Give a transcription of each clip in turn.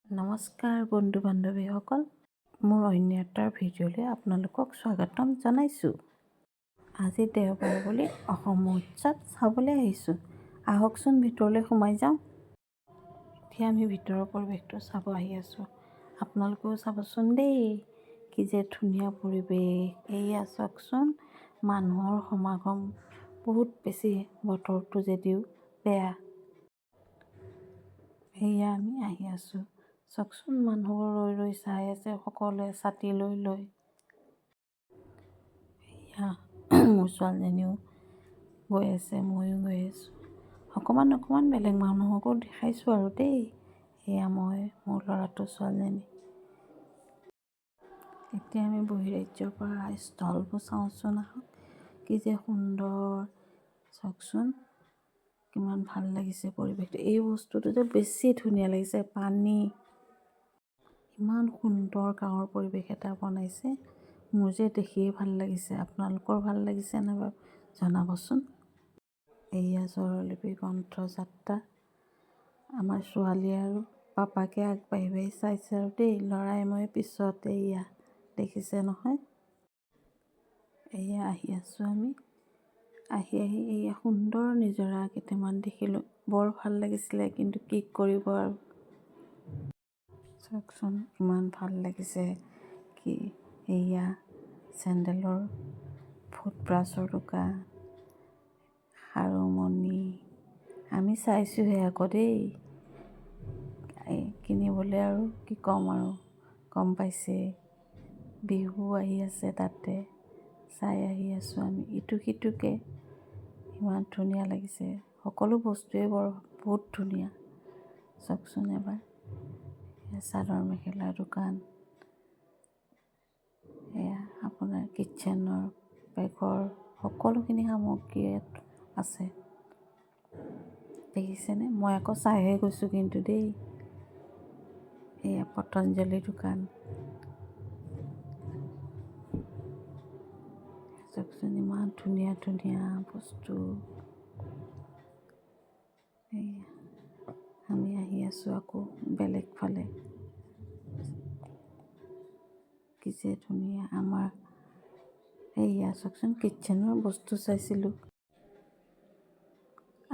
নমস্কাৰ বন্ধু বান্ধৱীসকল, মোৰ অন্য এটা ভিডিঅ'লৈ আপোনালোকক স্বাগতম জনাইছোঁ। আজি দেওবাৰ বুলি অসম মহোৎসৱ চাবলৈ আহিছোঁ। আহকচোন ভিতৰলৈ সোমাই যাওঁ। এতিয়া আমি ভিতৰৰ পৰিৱেশটো চাব আহি আছোঁ। আপোনালোকেও চাবচোন দেই, কি যে ধুনীয়া পৰিৱেশ। এয়া চাওকচোন, মানুহৰ সমাগম বহুত বেছি, বতৰটো যদিও বেয়া। এয়া আমি আহি আছোঁ। চাওকচোন, মানুহবোৰ ৰৈ ৰৈ চাই আছে, সকলোৱে ছাতি লৈ লৈ। এয়া মোৰ ছোৱালীজনীও গৈ আছে, ময়ো গৈ আছোঁ। অকণমান বেলেগ মানুহকো দেখাইছোঁ আৰু দেই। এয়া মই, মোৰ ল'ৰাটো, ছোৱালীজনী। এতিয়া আমি বহিৰাজ্যৰ পৰা স্থলবোৰ চাওঁচোন, আহক। কি যে সুন্দৰ, চাওকচোন কিমান ভাল লাগিছে পৰিৱেশটো। এই বস্তুটো যে বেছি ধুনীয়া লাগিছে, পানী। ইমান সুন্দৰ গাঁৱৰ পৰিৱেশ এটা বনাইছে, মোৰ যে দেখিয়ে ভাল লাগিছে। আপোনালোকৰ ভাল লাগিছে নে বাৰু জনাবচোন। এয়া স্বৰলিপি গ্ৰন্থযাত্ৰা। আমাৰ ছোৱালী আৰু পাপাকে আগবাঢ়ি চাইছে আৰু দেই, ল'ৰাই মই পিছতে। এয়া দেখিছে নহয়। এয়া আহি আছোঁ আমি। আহি এয়া সুন্দৰ নিজৰা কেইটামান দেখিলোঁ, বৰ ভাল লাগিছিলে, কিন্তু কি কৰিব আৰু। চাওকচোন ইমান ভাল লাগিছে। কি এয়া চেণ্ডেলৰ ফুটব্ৰাছৰ দোকান, খাৰুমণি। আমি চাইছোঁহে আকৌ দেই, কিনিবলৈ আৰু কি ক'ম আৰু, গম পাইছে। বিহু আহি আছে, তাতে চাই আহি আছোঁ আমি ইটো সিটোকৈ। ইমান ধুনীয়া লাগিছে, সকলো বস্তুৱে বহুত ধুনীয়া। চাওকচোন এবাৰ, চাদৰ মেখেলাৰ দোকান। এয়া আপোনাৰ কিটচেনৰ, বেগৰ, সকলোখিনি সামগ্ৰী ইয়াত আছে। দেখিছেনে? মই আকৌ চাইহে গৈছোঁ কিন্তু দেই। এয়া পতঞ্জলি দোকান। চাওকচোন ইমান ধুনীয়া ধুনীয়া বস্তু। এয়া আমি আহি আছোঁ আকৌ বেলেগ ফালে। কি যে ধুনীয়া আমাৰ। এয়া চাওকচোন, কিটচেনৰ বস্তু চাইছিলোঁ।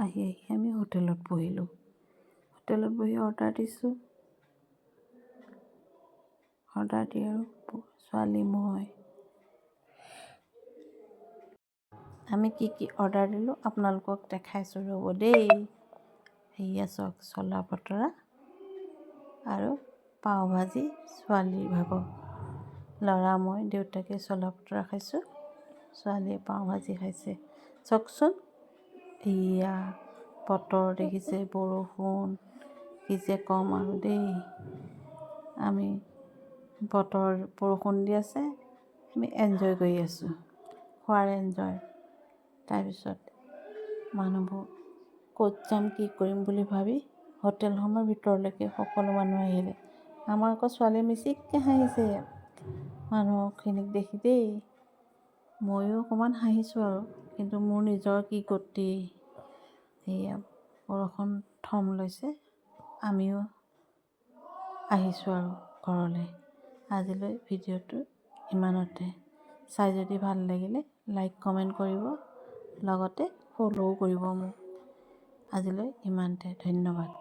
আহি আমি হোটেলত বহিলোঁ। হোটেলত বহি অৰ্ডাৰ দিছোঁ। অৰ্ডাৰ দি আৰু ছোৱালী, মই আমি কি অৰ্ডাৰ দিলোঁ আপোনালোকক দেখাইছোঁ ৰ'ব দেই। এয়া চাওক, চলা বতৰা আৰু পাও ভাজি ছোৱালীৰ ভাগৰ। ল'ৰা মই, দেউতাকে চলা বতৰা খাইছোঁ, ছোৱালীয়ে পাও ভাজি খাইছে। চাওকচোন, এয়া বতৰ দেখিছে, বৰষুণ। কি যে ক'ম আৰু দেই। আমি বৰষুণ দি আছে, আমি এনজয় কৰি আছোঁ, খোৱাৰ এনজয়। তাৰপিছত মানুহবোৰ ক'ত যাম, কি কৰিম বুলি ভাবি হোটেলখনৰ ভিতৰলৈকে সকলো মানুহ আহিলে। আমাৰ আকৌ ছোৱালীয়ে মিচিককৈ হাঁহিছে মানুহখিনিক দেখি দেই। ময়ো অকণমান হাঁহিছোঁ আৰু, কিন্তু মোৰ নিজৰ কি গতি। সেয়া বৰষুণ থম লৈছে, আমিও আহিছোঁ আৰু ঘৰলৈ। আজিলৈ ভিডিঅ'টো ইমানতে। চাই যদি ভাল লাগিলে লাইক কমেণ্ট কৰিব, লগতে ফ'ল'ও কৰিব মোক। আজিলৈ ইমানতে, ধন্যবাদ।